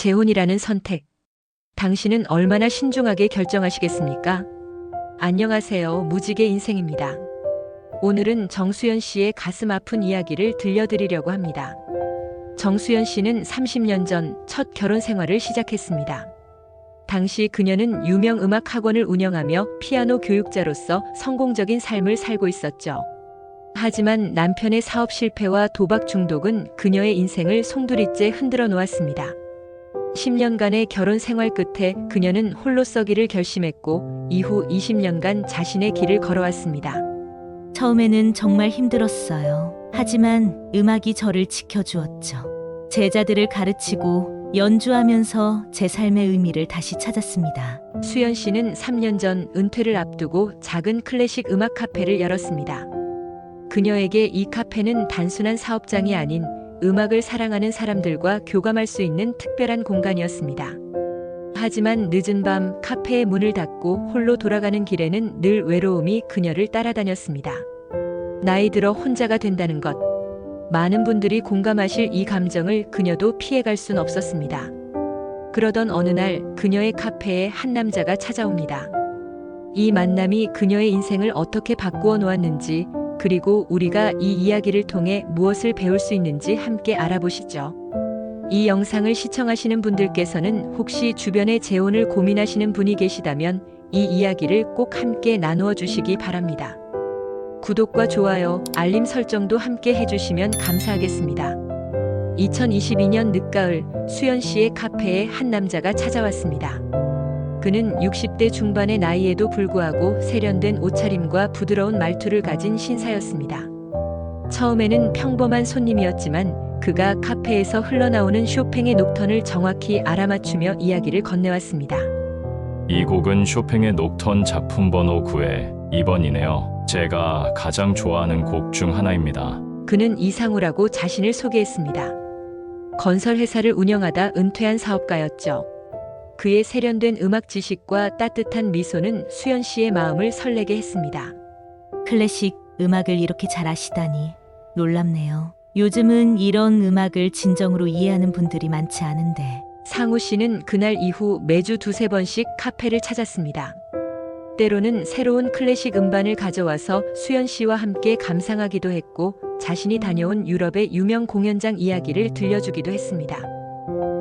재혼이라는 선택. 당신은 얼마나 신중하게 결정하시겠습니까? 안녕하세요. 무지개 인생입니다. 오늘은 정수연 씨의 가슴 아픈 이야기를 들려드리려고 합니다. 정수연 씨는 30년 전 첫 결혼 생활을 시작했습니다. 당시 그녀는 유명 음악 학원을 운영하며 피아노 교육자로서 성공적인 삶을 살고 있었죠. 하지만 남편의 사업 실패와 도박 중독은 그녀의 인생을 송두리째 흔들어 놓았습니다. 10년간의 결혼 생활 끝에 그녀는 홀로 서기를 결심했고 이후 20년간 자신의 길을 걸어왔습니다. 처음에는 정말 힘들었어요. 하지만 음악이 저를 지켜주었죠. 제자들을 가르치고 연주하면서 제 삶의 의미를 다시 찾았습니다. 수연 씨는 3년 전 은퇴를 앞두고 작은 클래식 음악 카페를 열었습니다. 그녀에게 이 카페는 단순한 사업장이 아닌 음악을 사랑하는 사람들과 교감할 수 있는 특별한 공간이었습니다. 하지만 늦은 밤 카페의 문을 닫고 홀로 돌아가는 길에는 늘 외로움이 그녀를 따라다녔습니다. 나이 들어 혼자가 된다는 것. 많은 분들이 공감하실 이 감정을 그녀도 피해갈 순 없었습니다. 그러던 어느 날 그녀의 카페에 한 남자가 찾아옵니다. 이 만남이 그녀의 인생을 어떻게 바꾸어 놓았는지, 그리고 우리가 이 이야기를 통해 무엇을 배울 수 있는지 함께 알아보시죠. 이 영상을 시청하시는 분들께서는 혹시 주변에 재혼을 고민하시는 분이 계시다면 이 이야기를 꼭 함께 나누어 주시기 바랍니다. 구독과 좋아요, 알림 설정도 함께 해주시면 감사하겠습니다. 2022년 늦가을 수연 씨의 카페에 한 남자가 찾아왔습니다. 그는 60대 중반의 나이에도 불구하고 세련된 옷차림과 부드러운 말투를 가진 신사였습니다. 처음에는 평범한 손님이었지만 그가 카페에서 흘러나오는 쇼팽의 녹턴을 정확히 알아맞추며 이야기를 건네왔습니다. 이 곡은 쇼팽의 녹턴 작품 번호 9의 2번이네요. 제가 가장 좋아하는 곡 중 하나입니다. 그는 이상우라고 자신을 소개했습니다. 건설회사를 운영하다 은퇴한 사업가였죠. 그의 세련된 음악 지식과 따뜻한 미소는 수연 씨의 마음을 설레게 했습니다. 클래식 음악을 이렇게 잘 아시다니 놀랍네요. 요즘은 이런 음악을 진정으로 이해하는 분들이 많지 않은데. 상우 씨는 그날 이후 매주 두세 번씩 카페를 찾았습니다. 때로는 새로운 클래식 음반을 가져와서 수연 씨와 함께 감상하기도 했고 자신이 다녀온 유럽의 유명 공연장 이야기를 들려주기도 했습니다.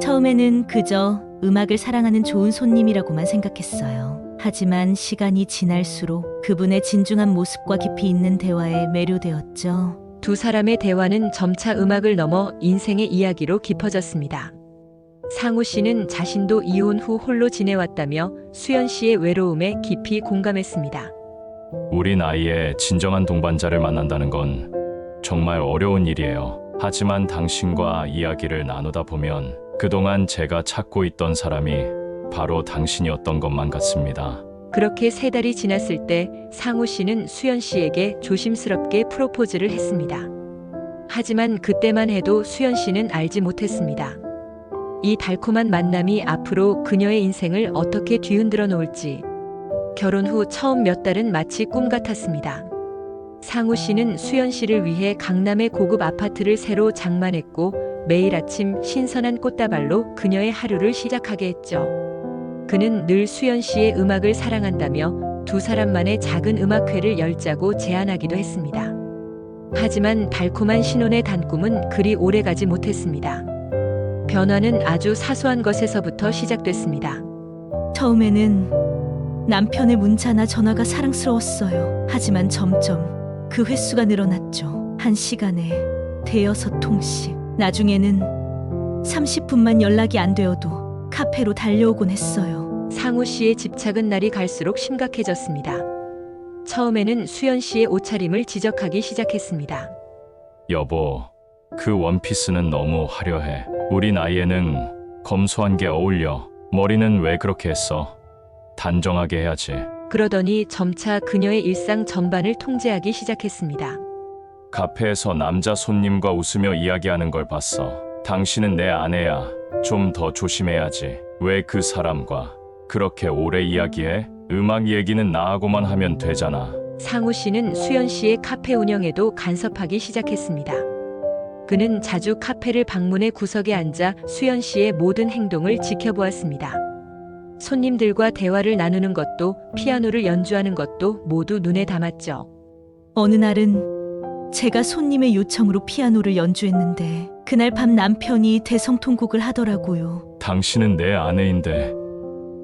처음에는 그저 음악을 사랑하는 좋은 손님이라고만 생각했어요. 하지만 시간이 지날수록 그분의 진중한 모습과 깊이 있는 대화에 매료되었죠. 두 사람의 대화는 점차 음악을 넘어 인생의 이야기로 깊어졌습니다. 상우 씨는 자신도 이혼 후 홀로 지내왔다며 수연 씨의 외로움에 깊이 공감했습니다. 우리 나이에 진정한 동반자를 만난다는 건 정말 어려운 일이에요. 하지만 당신과 이야기를 나누다 보면 그동안 제가 찾고 있던 사람이 바로 당신이었던 것만 같습니다. 그렇게 3달이 지났을 때 상우 씨는 수연 씨에게 조심스럽게 프로포즈를 했습니다. 하지만 그때만 해도 수연 씨는 알지 못했습니다. 이 달콤한 만남이 앞으로 그녀의 인생을 어떻게 뒤흔들어 놓을지. 결혼 후 처음 몇 달은 마치 꿈 같았습니다. 상우 씨는 수연 씨를 위해 강남의 고급 아파트를 새로 장만했고 매일 아침 신선한 꽃다발로 그녀의 하루를 시작하게 했죠. 그는 늘 수연 씨의 음악을 사랑한다며 두 사람만의 작은 음악회를 열자고 제안하기도 했습니다. 하지만 달콤한 신혼의 단꿈은 그리 오래가지 못했습니다. 변화는 아주 사소한 것에서부터 시작됐습니다. 처음에는 남편의 문자나 전화가 사랑스러웠어요. 하지만 점점 그 횟수가 늘어났죠. 한 시간에 대여섯 통씩. 나중에는 30분만 연락이 안 되어도 카페로 달려오곤 했어요. 상우 씨의 집착은 날이 갈수록 심각해졌습니다. 처음에는 수연 씨의 옷차림을 지적하기 시작했습니다. 여보, 그 원피스는 너무 화려해. 우리 나이에는 검소한 게 어울려. 머리는 왜 그렇게 했어? 단정하게 해야지. 그러더니 점차 그녀의 일상 전반을 통제하기 시작했습니다. 카페에서 남자 손님과 웃으며 이야기하는 걸 봤어. 당신은 내 아내야. 좀 더 조심해야지. 왜 그 사람과 그렇게 오래 이야기해? 음악 얘기는 나하고만 하면 되잖아. 상우 씨는 수연 씨의 카페 운영에도 간섭하기 시작했습니다. 그는 자주 카페를 방문해 구석에 앉아 수연 씨의 모든 행동을 지켜보았습니다. 손님들과 대화를 나누는 것도 피아노를 연주하는 것도 모두 눈에 담았죠. 어느 날은 제가 손님의 요청으로 피아노를 연주했는데 그날 밤 남편이 대성통곡을 하더라고요. 당신은 내 아내인데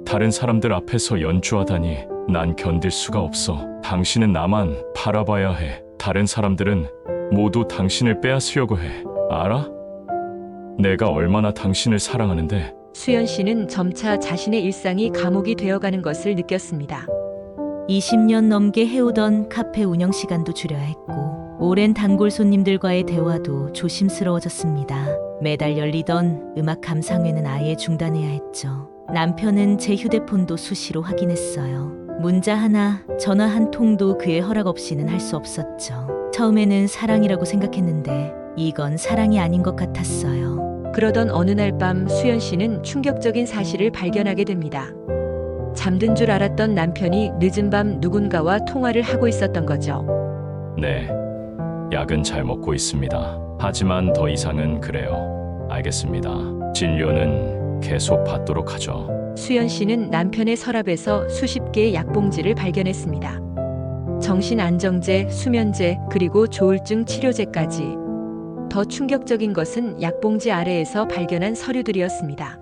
다른 사람들 앞에서 연주하다니 난 견딜 수가 없어. 당신은 나만 바라봐야 해. 다른 사람들은 모두 당신을 빼앗으려고 해. 알아? 내가 얼마나 당신을 사랑하는데. 수연 씨는 점차 자신의 일상이 감옥이 되어가는 것을 느꼈습니다. 20년 넘게 해오던 카페 운영 시간도 줄여야 했고 오랜 단골 손님들과의 대화도 조심스러워졌습니다. 매달 열리던 음악 감상회는 아예 중단해야 했죠. 남편은 제 휴대폰도 수시로 확인했어요. 문자 하나, 전화 한 통도 그의 허락 없이는 할 수 없었죠. 처음에는 사랑이라고 생각했는데 이건 사랑이 아닌 것 같았어요. 그러던 어느 날 밤 수연 씨는 충격적인 사실을 발견하게 됩니다. 잠든 줄 알았던 남편이 늦은 밤 누군가와 통화를 하고 있었던 거죠. 네, 약은 잘 먹고 있습니다. 하지만 더 이상은 그래요. 알겠습니다. 진료는 계속 받도록 하죠. 수연 씨는 남편의 서랍에서 수십 개의 약봉지를 발견했습니다. 정신안정제, 수면제, 그리고 조울증 치료제까지. 더 충격적인 것은 약봉지 아래에서 발견한 서류들이었습니다.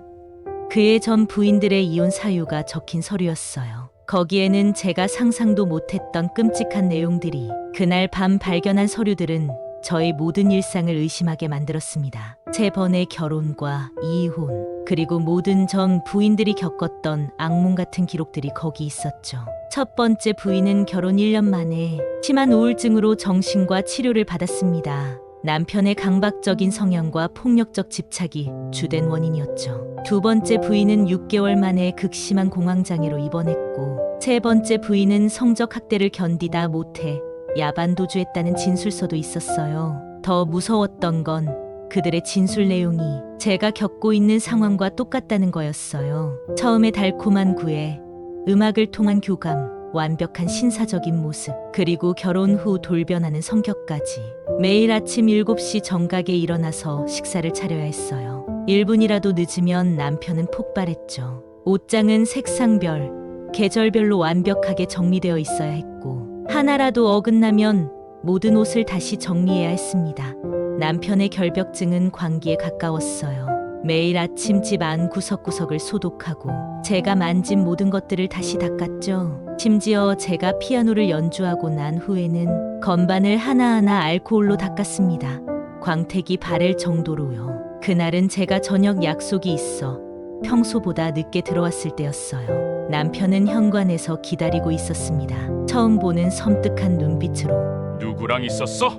그의 전 부인들의 이혼 사유가 적힌 서류였어요. 거기에는 제가 상상도 못했던 끔찍한 내용들이. 그날 밤 발견한 서류들은 저의 모든 일상을 의심하게 만들었습니다. 제 번의 결혼과 이혼, 그리고 모든 전 부인들이 겪었던 악몽 같은 기록들이 거기 있었죠. 첫 번째 부인은 결혼 1년 만에 심한 우울증으로 정신과 치료를 받았습니다. 남편의 강박적인 성향과 폭력적 집착이 주된 원인이었죠. 두 번째 부인은 6개월 만에 극심한 공황장애로 입원했고, 세 번째 부인은 성적 학대를 견디다 못해 야반 도주했다는 진술서도 있었어요. 더 무서웠던 건 그들의 진술 내용이 제가 겪고 있는 상황과 똑같다는 거였어요. 처음에 달콤한 구애, 음악을 통한 교감, 완벽한 신사적인 모습, 그리고 결혼 후 돌변하는 성격까지. 매일 아침 7시 정각에 일어나서 식사를 차려야 했어요. 1분이라도 늦으면 남편은 폭발했죠. 옷장은 색상별, 계절별로 완벽하게 정리되어 있어야 했고, 하나라도 어긋나면 모든 옷을 다시 정리해야 했습니다. 남편의 결벽증은 광기에 가까웠어요. 매일 아침 집 안 구석구석을 소독하고 제가 만진 모든 것들을 다시 닦았죠. 심지어 제가 피아노를 연주하고 난 후에는 건반을 하나하나 알코올로 닦았습니다. 광택이 바를 정도로요. 그날은 제가 저녁 약속이 있어 평소보다 늦게 들어왔을 때였어요. 남편은 현관에서 기다리고 있었습니다. 처음 보는 섬뜩한 눈빛으로. 누구랑 있었어?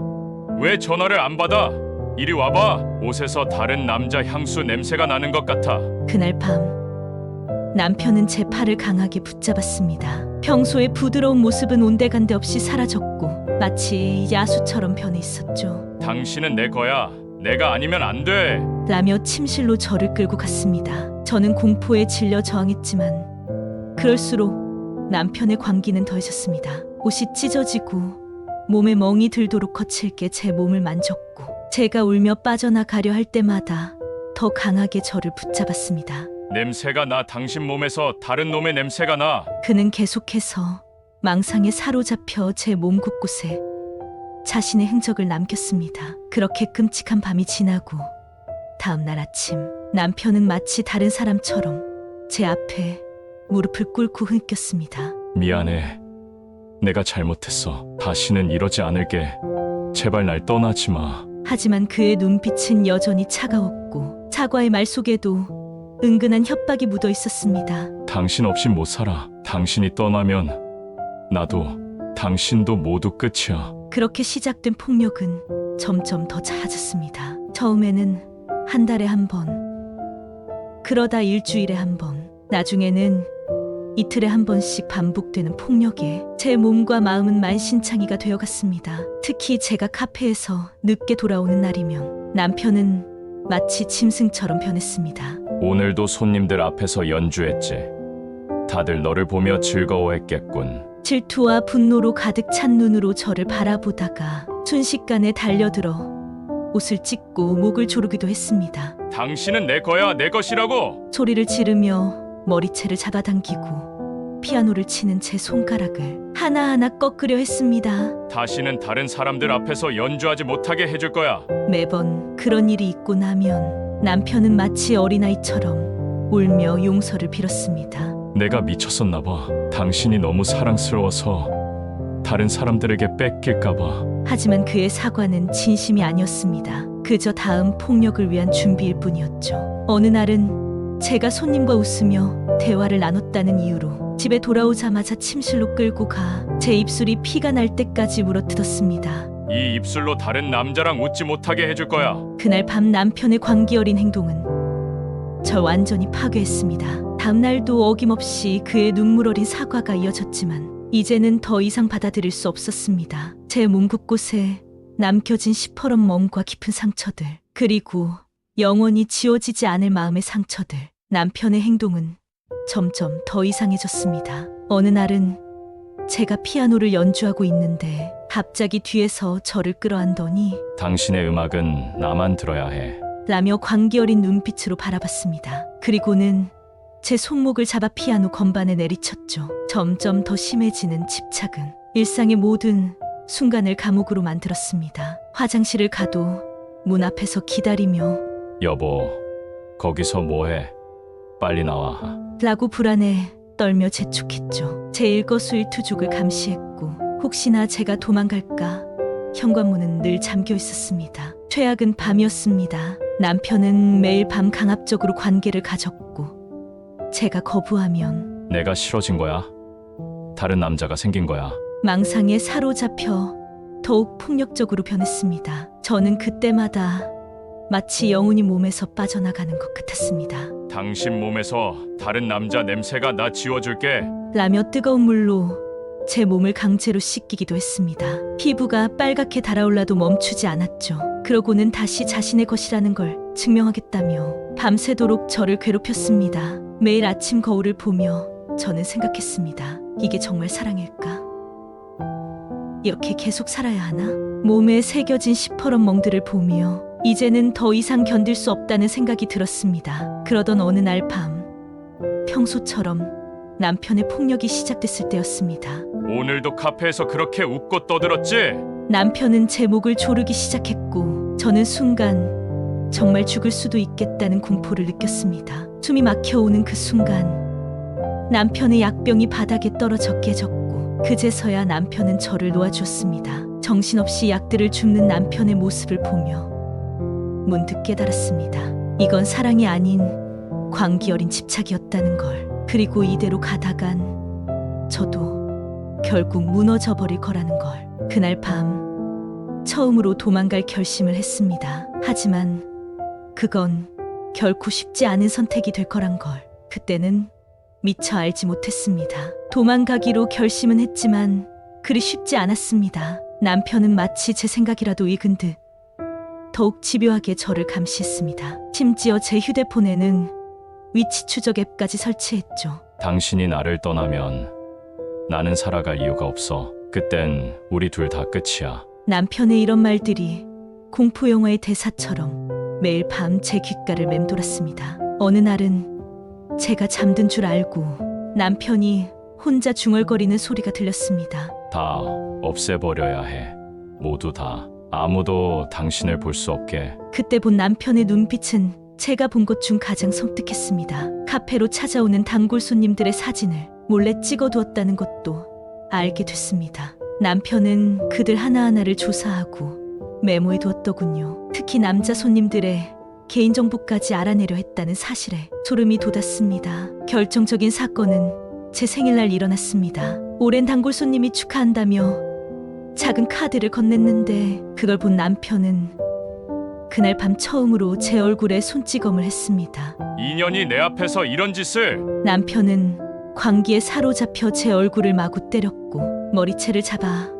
왜 전화를 안 받아? 이리 와봐. 옷에서 다른 남자 향수 냄새가 나는 것 같아. 그날 밤 남편은 제 팔을 강하게 붙잡았습니다. 평소의 부드러운 모습은 온데간데 없이 사라졌고 마치 야수처럼 변해 있었죠. 당신은 내 거야. 내가 아니면 안 돼. 라며 침실로 저를 끌고 갔습니다. 저는 공포에 질려 저항했지만 그럴수록 남편의 광기는 더해졌습니다. 옷이 찢어지고 몸에 멍이 들도록 거칠게 제 몸을 만졌고 제가 울며 빠져나가려 할 때마다 더 강하게 저를 붙잡았습니다. 냄새가 나. 당신 몸에서 다른 놈의 냄새가 나. 그는 계속해서 망상에 사로잡혀 제 몸 곳곳에 자신의 흔적을 남겼습니다. 그렇게 끔찍한 밤이 지나고 다음 날 아침 남편은 마치 다른 사람처럼 제 앞에 무릎을 꿇고 흐느꼈습니다. 미안해. 내가 잘못했어. 다시는 이러지 않을게. 제발 날 떠나지 마. 하지만 그의 눈빛은 여전히 차가웠고 사과의 말 속에도 은근한 협박이 묻어 있었습니다. 당신 없이 못 살아. 당신이 떠나면 나도 당신도 모두 끝이야. 그렇게 시작된 폭력은 점점 더 잦았습니다. 처음에는 한 달에 한 번, 그러다 일주일에 한 번, 나중에는 이틀에 한 번씩 반복되는 폭력에 제 몸과 마음은 만신창이가 되어갔습니다. 특히 제가 카페에서 늦게 돌아오는 날이면 남편은 마치 짐승처럼 변했습니다. 오늘도 손님들 앞에서 연주했지. 다들 너를 보며 즐거워했겠군. 질투와 분노로 가득 찬 눈으로 저를 바라보다가 순식간에 달려들어 옷을 찢고 목을 조르기도 했습니다. 당신은 내 거야, 내 것이라고. 소리를 지르며 머리채를 잡아당기고 피아노를 치는 제 손가락을 하나하나 꺾으려 했습니다. 다시는 다른 사람들 앞에서 연주하지 못하게 해줄 거야. 매번 그런 일이 있고 나면 남편은 마치 어린아이처럼 울며 용서를 빌었습니다. 내가 미쳤었나 봐. 당신이 너무 사랑스러워서 다른 사람들에게 뺏길까 봐. 하지만 그의 사과는 진심이 아니었습니다. 그저 다음 폭력을 위한 준비일 뿐이었죠. 어느 날은 제가 손님과 웃으며 대화를 나눴다는 이유로 집에 돌아오자마자 침실로 끌고 가 제 입술이 피가 날 때까지 물어뜯었습니다. 이 입술로 다른 남자랑 웃지 못하게 해줄 거야. 그날 밤 남편의 광기 어린 행동은 절 완전히 파괴했습니다. 다음 날도 어김없이 그의 눈물 어린 사과가 이어졌지만 이제는 더 이상 받아들일 수 없었습니다. 제 몸 곳곳에 남겨진 시퍼런 멍과 깊은 상처들, 그리고 영원히 지워지지 않을 마음의 상처들. 남편의 행동은 점점 더 이상해졌습니다. 어느 날은 제가 피아노를 연주하고 있는데 갑자기 뒤에서 저를 끌어안더니 당신의 음악은 나만 들어야 해. 라며 광기 어린 눈빛으로 바라봤습니다. 그리고는 제 손목을 잡아 피아노 건반에 내리쳤죠. 점점 더 심해지는 집착은 일상의 모든 순간을 감옥으로 만들었습니다. 화장실을 가도 문 앞에서 기다리며 여보, 거기서 뭐해? 빨리 나와. 라고 불안해 떨며 재촉했죠. 제 일거수일투족을 감시했고 혹시나 제가 도망갈까 현관문은 늘 잠겨 있었습니다. 최악은 밤이었습니다. 남편은 매일 밤 강압적으로 관계를 가졌고 제가 거부하면 내가 싫어진 거야? 다른 남자가 생긴 거야? 망상에 사로잡혀 더욱 폭력적으로 변했습니다. 저는 그때마다 마치 영혼이 몸에서 빠져나가는 것 같았습니다. 당신 몸에서 다른 남자 냄새가 나 지워줄게. 라며 뜨거운 물로 제 몸을 강제로 씻기기도 했습니다. 피부가 빨갛게 달아올라도 멈추지 않았죠. 그러고는 다시 자신의 것이라는 걸 증명하겠다며 밤새도록 저를 괴롭혔습니다. 매일 아침 거울을 보며 저는 생각했습니다. 이게 정말 사랑일까? 이렇게 계속 살아야 하나? 몸에 새겨진 시퍼런 멍들을 보며 이제는 더 이상 견딜 수 없다는 생각이 들었습니다. 그러던 어느 날 밤, 평소처럼 남편의 폭력이 시작됐을 때였습니다. 오늘도 카페에서 그렇게 웃고 떠들었지? 남편은 제 목을 조르기 시작했고 저는 순간 정말 죽을 수도 있겠다는 공포를 느꼈습니다. 숨이 막혀오는 그 순간 남편의 약병이 바닥에 떨어져 깨졌고 그제서야 남편은 저를 놓아주었습니다. 정신없이 약들을 줍는 남편의 모습을 보며 문득 깨달았습니다. 이건 사랑이 아닌 광기 어린 집착이었다는 걸. 그리고 이대로 가다간 저도 결국 무너져 버릴 거라는 걸. 그날 밤 처음으로 도망갈 결심을 했습니다. 하지만 그건 결코 쉽지 않은 선택이 될 거란 걸 그때는 미처 알지 못했습니다. 도망가기로 결심은 했지만 그리 쉽지 않았습니다. 남편은 마치 제 생각이라도 읽은 듯 더욱 집요하게 저를 감시했습니다. 심지어 제 휴대폰에는 위치 추적 앱까지 설치했죠. 당신이 나를 떠나면 나는 살아갈 이유가 없어. 그땐 우리 둘 다 끝이야. 남편의 이런 말들이 공포영화의 대사처럼 매일 밤 제 귓가를 맴돌았습니다. 어느 날은 제가 잠든 줄 알고 남편이 혼자 중얼거리는 소리가 들렸습니다. 다 없애버려야 해. 모두 다. 아무도 당신을 볼 수 없게. 그때 본 남편의 눈빛은 제가 본 것 중 가장 섬뜩했습니다. 카페로 찾아오는 단골 손님들의 사진을 몰래 찍어두었다는 것도 알게 됐습니다. 남편은 그들 하나하나를 조사하고 메모해두었더군요. 특히 남자 손님들의 개인정보까지 알아내려 했다는 사실에 소름이 돋았습니다. 결정적인 사건은 제 생일날 일어났습니다. 오랜 단골 손님이 축하한다며 작은 카드를 건넸는데 그걸 본 남편은 그날 밤 처음으로 제 얼굴에 손찌검을 했습니다. 인연이 내 앞에서 이런 짓을. 남편은 광기에 사로잡혀 제 얼굴을 마구 때렸고 머리채를 잡아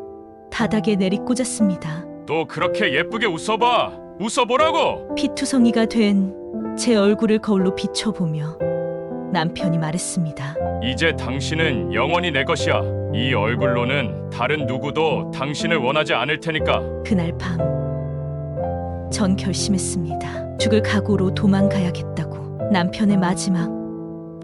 바닥에 내리꽂았습니다. 또 그렇게 예쁘게 웃어봐. 웃어보라고. 피투성이가 된 제 얼굴을 거울로 비춰보며 남편이 말했습니다. 이제 당신은 영원히 내 것이야. 이 얼굴로는 다른 누구도 당신을 원하지 않을 테니까. 그날 밤 전 결심했습니다. 죽을 각오로 도망가야겠다고. 남편의 마지막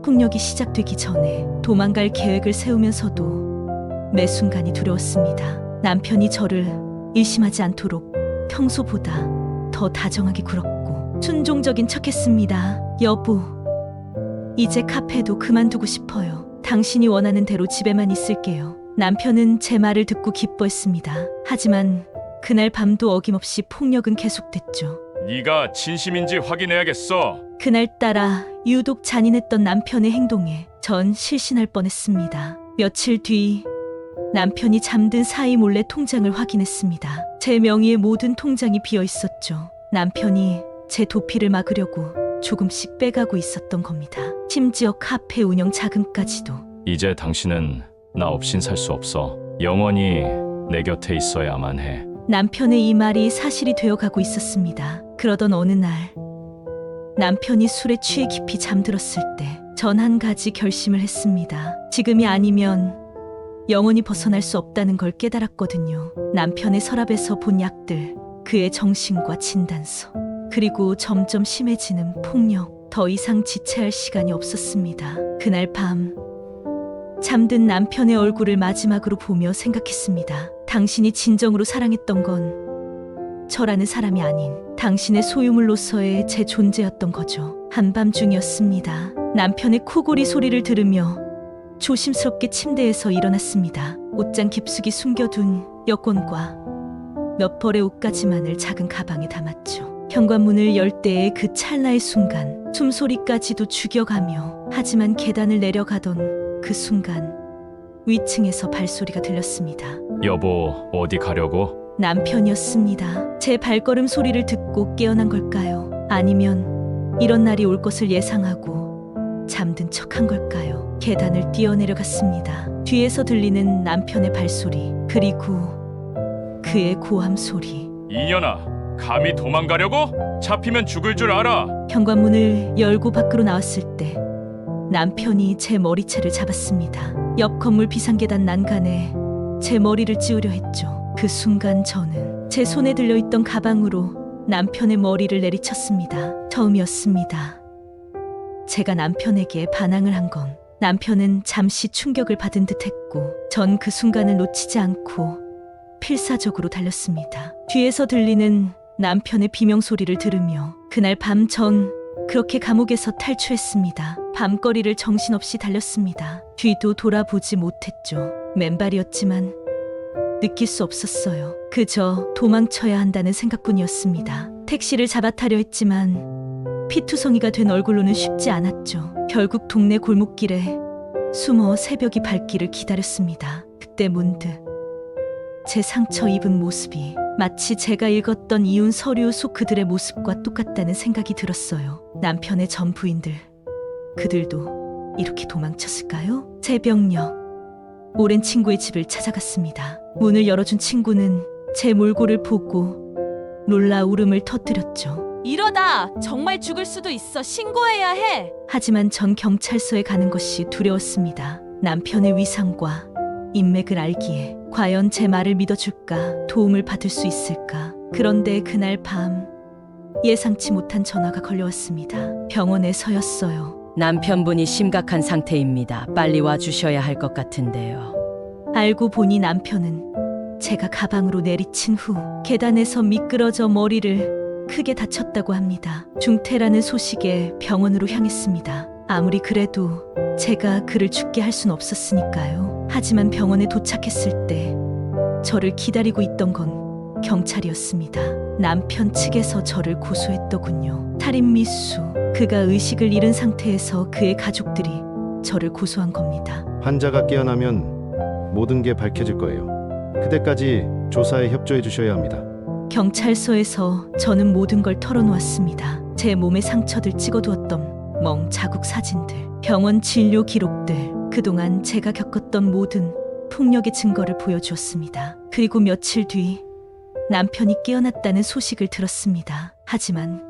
폭력이 시작되기 전에 도망갈 계획을 세우면서도 매 순간이 두려웠습니다. 남편이 저를 일심하지 않도록 평소보다 더 다정하게 굴었고 순종적인 척했습니다. 여보, 이제 카페도 그만두고 싶어요. 당신이 원하는 대로 집에만 있을게요. 남편은 제 말을 듣고 기뻐했습니다. 하지만 그날 밤도 어김없이 폭력은 계속됐죠. 네가 진심인지 확인해야겠어. 그날따라 유독 잔인했던 남편의 행동에 전 실신할 뻔했습니다. 며칠 뒤 남편이 잠든 사이 몰래 통장을 확인했습니다. 제 명의의 모든 통장이 비어 있었죠. 남편이 제 도피를 막으려고 조금씩 빼가고 있었던 겁니다. 심지어 카페 운영 자금까지도. 이제 당신은 나 없인 살 수 없어. 영원히 내 곁에 있어야만 해. 남편의 이 말이 사실이 되어가고 있었습니다. 그러던 어느 날 남편이 술에 취해 깊이 잠들었을 때 전 한 가지 결심을 했습니다. 지금이 아니면 영원히 벗어날 수 없다는 걸 깨달았거든요. 남편의 서랍에서 본 약들, 그의 정신과 진단서, 그리고 점점 심해지는 폭력. 더 이상 지체할 시간이 없었습니다. 그날 밤 잠든 남편의 얼굴을 마지막으로 보며 생각했습니다. 당신이 진정으로 사랑했던 건 저라는 사람이 아닌 당신의 소유물로서의 제 존재였던 거죠. 한밤중이었습니다. 남편의 코골이 소리를 들으며 조심스럽게 침대에서 일어났습니다. 옷장 깊숙이 숨겨둔 여권과 몇 벌의 옷가지만을 작은 가방에 담았죠. 현관문을 열 때의 그 찰나의 순간 숨소리까지도 죽여가며 하지만 계단을 내려가던 그 순간 위층에서 발소리가 들렸습니다. 여보, 어디 가려고? 남편이었습니다. 제 발걸음 소리를 듣고 깨어난 걸까요? 아니면 이런 날이 올 것을 예상하고 잠든 척한 걸까요? 계단을 뛰어내려갔습니다. 뒤에서 들리는 남편의 발소리, 그리고 그의 고함 소리. 이년아, 감히 도망가려고? 잡히면 죽을 줄 알아. 현관문을 열고 밖으로 나왔을 때 남편이 제 머리채를 잡았습니다. 옆 건물 비상계단 난간에 제 머리를 찌우려 했죠. 그 순간 저는 제 손에 들려있던 가방으로 남편의 머리를 내리쳤습니다. 처음이었습니다. 제가 남편에게 반항을 한 건. 남편은 잠시 충격을 받은 듯 했고 전 그 순간을 놓치지 않고 필사적으로 달렸습니다. 뒤에서 들리는 남편의 비명 소리를 들으며 그날 밤 전 그렇게 감옥에서 탈출했습니다. 밤거리를 정신없이 달렸습니다. 뒤도 돌아보지 못했죠. 맨발이었지만 느낄 수 없었어요. 그저 도망쳐야 한다는 생각뿐이었습니다. 택시를 잡아 타려 했지만 피투성이가 된 얼굴로는 쉽지 않았죠. 결국 동네 골목길에 숨어 새벽이 밝기를 기다렸습니다. 그때 문득 제 상처 입은 모습이 마치 제가 읽었던 이혼 서류 속 그들의 모습과 똑같다는 생각이 들었어요. 남편의 전 부인들, 그들도 이렇게 도망쳤을까요? 새벽녘 오랜 친구의 집을 찾아갔습니다. 문을 열어준 친구는 제 몰골을 보고 놀라 울음을 터뜨렸죠. 이러다 정말 죽을 수도 있어. 신고해야 해. 하지만 전 경찰서에 가는 것이 두려웠습니다. 남편의 위상과 인맥을 알기에 과연 제 말을 믿어줄까, 도움을 받을 수 있을까. 그런데 그날 밤 예상치 못한 전화가 걸려왔습니다. 병원에서였어요. 남편분이 심각한 상태입니다. 빨리 와주셔야 할 것 같은데요. 알고 보니 남편은 제가 가방으로 내리친 후 계단에서 미끄러져 머리를 크게 다쳤다고 합니다. 중태라는 소식에 병원으로 향했습니다. 아무리 그래도 제가 그를 죽게 할 순 없었으니까요. 하지만 병원에 도착했을 때 저를 기다리고 있던 건 경찰이었습니다. 남편 측에서 저를 고소했더군요. 살인 미수. 그가 의식을 잃은 상태에서 그의 가족들이 저를 고소한 겁니다. 환자가 깨어나면 모든 게 밝혀질 거예요. 그때까지 조사에 협조해 주셔야 합니다. 경찰서에서 저는 모든 걸 털어놓았습니다. 제 몸에 상처들 찍어두었던 멍 자국 사진들, 병원 진료 기록들, 그동안 제가 겪었던 모든 폭력의 증거를 보여주었습니다. 그리고 며칠 뒤 남편이 깨어났다는 소식을 들었습니다. 하지만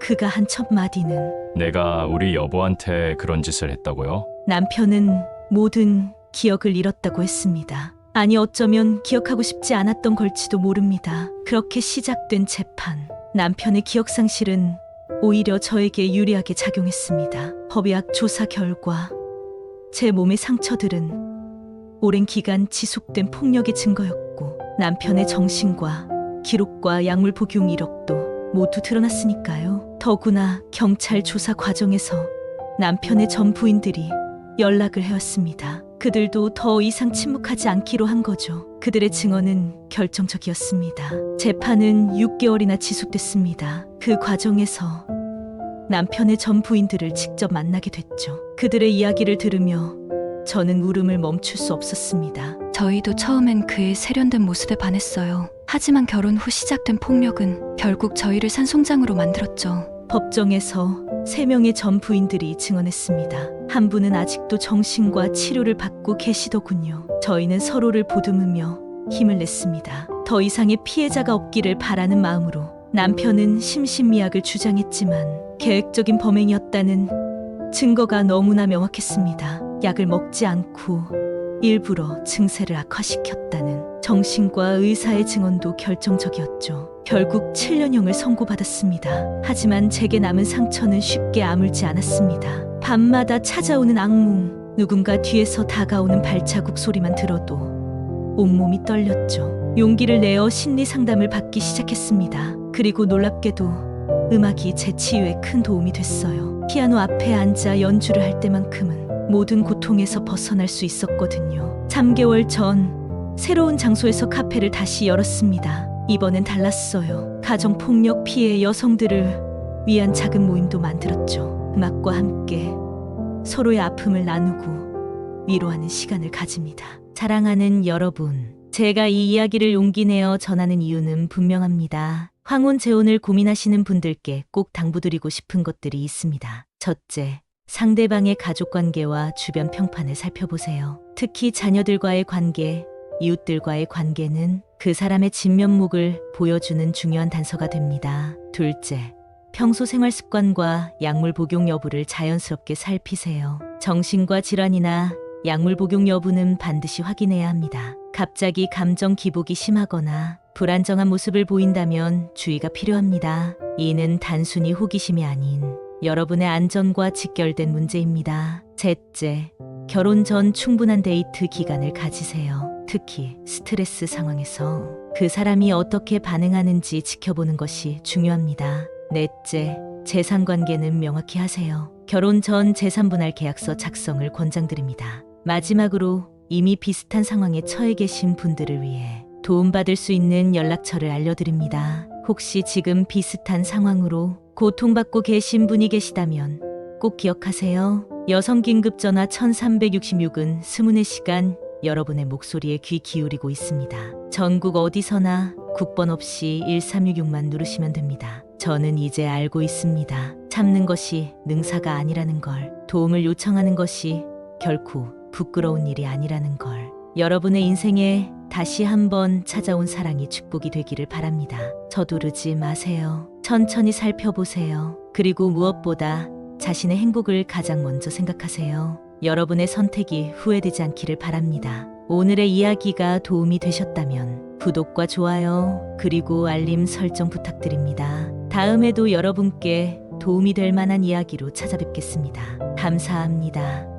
그가 한 첫 마디는 내가 우리 여보한테 그런 짓을 했다고요? 남편은 모든 기억을 잃었다고 했습니다. 아니 어쩌면 기억하고 싶지 않았던 걸지도 모릅니다. 그렇게 시작된 재판. 남편의 기억상실은 오히려 저에게 유리하게 작용했습니다. 법의학 조사 결과 제 몸의 상처들은 오랜 기간 지속된 폭력의 증거였고 남편의 정신과 기록과 약물 복용 이력도 모두 드러났으니까요. 더구나 경찰 조사 과정에서 남편의 전 부인들이 연락을 해왔습니다. 그들도 더 이상 침묵하지 않기로 한 거죠. 그들의 증언은 결정적이었습니다. 재판은 6개월이나 지속됐습니다. 그 과정에서 남편의 전 부인들을 직접 만나게 됐죠. 그들의 이야기를 들으며 저는 울음을 멈출 수 없었습니다. 저희도 처음엔 그의 세련된 모습에 반했어요. 하지만 결혼 후 시작된 폭력은 결국 저희를 산송장으로 만들었죠. 법정에서 3명의 전 부인들이 증언했습니다. 한 분은 아직도 정신과 치료를 받고 계시더군요. 저희는 서로를 보듬으며 힘을 냈습니다. 더 이상의 피해자가 없기를 바라는 마음으로 남편은 심신미약을 주장했지만 계획적인 범행이었다는 증거가 너무나 명확했습니다. 약을 먹지 않고 일부러 증세를 악화시켰다는 정신과 의사의 증언도 결정적이었죠. 결국 7년형을 선고받았습니다. 하지만 제게 남은 상처는 쉽게 아물지 않았습니다. 밤마다 찾아오는 악몽, 누군가 뒤에서 다가오는 발자국 소리만 들어도 온몸이 떨렸죠. 용기를 내어 심리 상담을 받기 시작했습니다. 그리고 놀랍게도 음악이 제 치유에 큰 도움이 됐어요. 피아노 앞에 앉아 연주를 할 때만큼은 모든 고통에서 벗어날 수 있었거든요. 3개월 전 새로운 장소에서 카페를 다시 열었습니다. 이번엔 달랐어요. 가정폭력 피해 여성들을 위한 작은 모임도 만들었죠. 음악과 함께 서로의 아픔을 나누고 위로하는 시간을 가집니다. 사랑하는 여러분, 제가 이 이야기를 용기 내어 전하는 이유는 분명합니다. 황혼 재혼을 고민하시는 분들께 꼭 당부드리고 싶은 것들이 있습니다. 첫째, 상대방의 가족관계와 주변 평판을 살펴보세요. 특히 자녀들과의 관계, 이웃들과의 관계는 그 사람의 진면목을 보여주는 중요한 단서가 됩니다. 둘째, 평소 생활 습관과 약물 복용 여부를 자연스럽게 살피세요. 정신과 질환이나 약물 복용 여부는 반드시 확인해야 합니다. 갑자기 감정 기복이 심하거나 불안정한 모습을 보인다면 주의가 필요합니다. 이는 단순히 호기심이 아닌 여러분의 안전과 직결된 문제입니다. 셋째, 결혼 전 충분한 데이트 기간을 가지세요. 특히 스트레스 상황에서 그 사람이 어떻게 반응하는지 지켜보는 것이 중요합니다. 넷째, 재산 관계는 명확히 하세요. 결혼 전 재산 분할 계약서 작성을 권장드립니다. 마지막으로 이미 비슷한 상황에 처해 계신 분들을 위해 도움받을 수 있는 연락처를 알려드립니다. 혹시 지금 비슷한 상황으로 고통받고 계신 분이 계시다면 꼭 기억하세요. 여성긴급전화 1366은 24시간 여러분의 목소리에 귀 기울이고 있습니다. 전국 어디서나 국번 없이 1366만 누르시면 됩니다. 저는 이제 알고 있습니다. 참는 것이 능사가 아니라는 걸, 도움을 요청하는 것이 결코 부끄러운 일이 아니라는 걸, 여러분의 인생에 다시 한번 찾아온 사랑이 축복이 되기를 바랍니다. 서두르지 마세요. 천천히 살펴보세요. 그리고 무엇보다 자신의 행복을 가장 먼저 생각하세요. 여러분의 선택이 후회되지 않기를 바랍니다. 오늘의 이야기가 도움이 되셨다면 구독과 좋아요, 그리고 알림 설정 부탁드립니다. 다음에도 여러분께 도움이 될 만한 이야기로 찾아뵙겠습니다. 감사합니다.